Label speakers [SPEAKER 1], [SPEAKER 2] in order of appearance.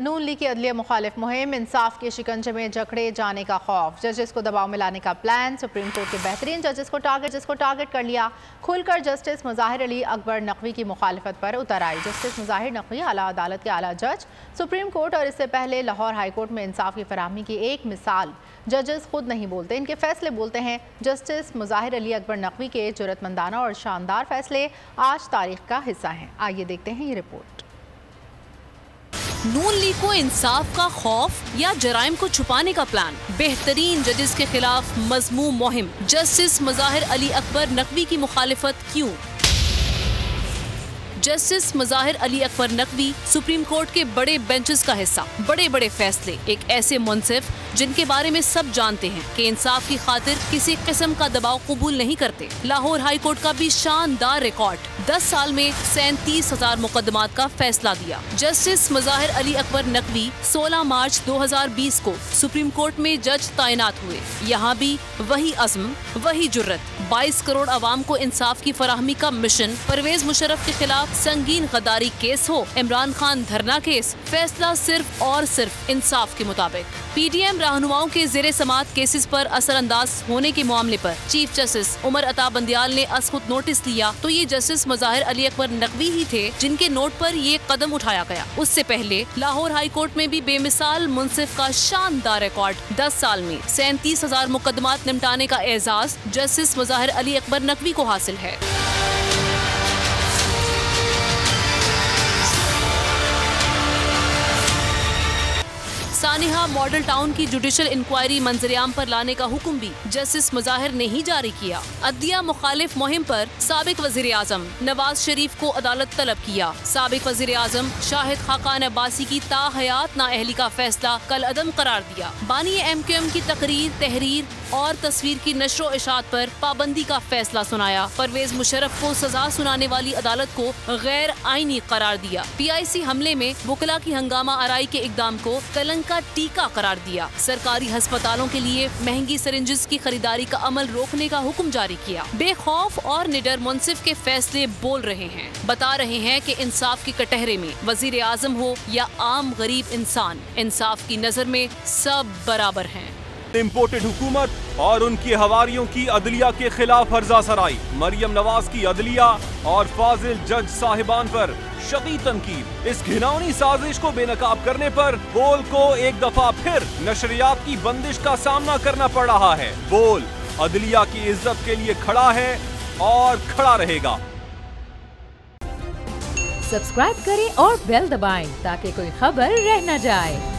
[SPEAKER 1] नून league की अदलिया मुखालिफ मुहिम, इंसाफ के शिकंजे में जकड़े जाने का खौफ, जजेस को दबाव में लाने का प्लान, सुप्रीम कोर्ट के बेहतरीन जजेस को टारगेट कर लिया। खुलकर जस्टिस मुज़ाहिर अली अकबर नकवी की मुखालिफत पर उतर आई। जस्टिस मुज़ाहिर नकवी आला अदालत के आला जज, सुप्रीम कोर्ट और इससे पहले लाहौर हाई कोर्ट में इंसाफ की फराहमी की एक मिसाल। जजेस खुद नहीं बोलते, इनके फैसले बोलते हैं। जस्टिस मुज़ाहिर अली अकबर नकवी के जुर्रतमंदाना और शानदार फैसले आज तारीख का हिस्सा हैं। आइए देखते हैं ये रिपोर्ट।
[SPEAKER 2] नून लीग को इंसाफ का खौफ या जराइम को छुपाने का प्लान, बेहतरीन जजेस के खिलाफ मजमूम मुहिम, जस्टिस मुज़ाहिर अली अकबर नकवी की मुखालिफत क्यों? Justice Mazahar Ali Akbar Naqvi supreme court के बड़े बेंचेस का हिस्सा, बड़े बड़े फैसले, एक ऐसे मुंसिफ जिनके बारे में सब जानते हैं कि इंसाफ की खातिर किसी किस्म का दबाव कबूल नहीं करते। लाहौर हाई कोर्ट का भी शानदार रिकॉर्ड, 10 साल में 37,000 मुकदमात का फैसला दिया। जस्टिस मुज़ाहिर अली अकबर नकवी 16 मार्च 2020 को सुप्रीम कोर्ट में जज तैनात हुए। यहाँ भी वही अज़्म, वही जुर्रत, 22 करोड़ आवाम को इंसाफ की फराहमी का मिशन। परवेज मुशर्रफ के खिलाफ संगीन गद्दारी केस हो, इमरान खान धरना केस, फैसला सिर्फ और सिर्फ इंसाफ के मुताबिक। पीडीएम रहनुमाओं के ज़ेरे समात केसेस पर असरअंदाज होने के मामले पर चीफ जस्टिस उमर अता बंदियाल ने खुद नोटिस लिया तो ये जस्टिस मुज़ाहिर अली अकबर नकवी ही थे जिनके नोट पर ये कदम उठाया गया। उससे पहले लाहौर हाई कोर्ट में भी बेमिसाल मुंसिफ का शानदार रिकॉर्ड, 10 साल में 37,000 मुकदमात निपटाने का एजाज जस्टिस मुज़ाहिर अली अकबर नकवी को हासिल है। सानिहा मॉडल टाउन की जुडिशल इंक्वायरी मंजरियाम पर लाने का हुक्म भी जस्टिस मुज़ाहिर ने ही जारी किया। अदलिया मुखालिफ मुहिम पर साबिक वज़ीर आज़म नवाज शरीफ को अदालत तलब किया। साबिक वज़ीर आज़म शाहिद खाकान अब्बासी की ताहयात नाअहली का फैसला कल अदम करार दिया। बानी MQM की तकरीर, तहरीर और तस्वीर की नशरो इशात पर पाबंदी का फैसला सुनाया। परवेज मुशर्रफ को सजा सुनाने वाली अदालत को गैर आईनी करार दिया। PIC हमले में वकला की हंगामा आराई के इकदाम को कलंक का टीका करार दिया। सरकारी अस्पतालों के लिए महंगी सिरिंजेस की खरीदारी का अमल रोकने का हुक्म जारी किया। बेखौफ और निडर मुंसिफ के फैसले बोल रहे हैं, बता रहे हैं कि इंसाफ के कटहरे में वजीर आजम हो या आम गरीब इंसान, इंसाफ की नजर में सब बराबर हैं।
[SPEAKER 3] इम्पोर्टेड हुकूमत और उनकी हवारियों की अदलिया के खिलाफ हर्जा सराई, मरियम नवाज की अदलिया और फाजिल जज साहिबान पर शदीद तनकीद। इस घिनौनी साजिश को बेनकाब करने पर बोल को एक दफा फिर नशरियात की बंदिश का सामना करना पड़ रहा है। बोल अदलिया की इज्जत के लिए खड़ा है और खड़ा रहेगा।
[SPEAKER 4] सब्सक्राइब करें और बेल दबाएं ताकि कोई खबर रह न जाए।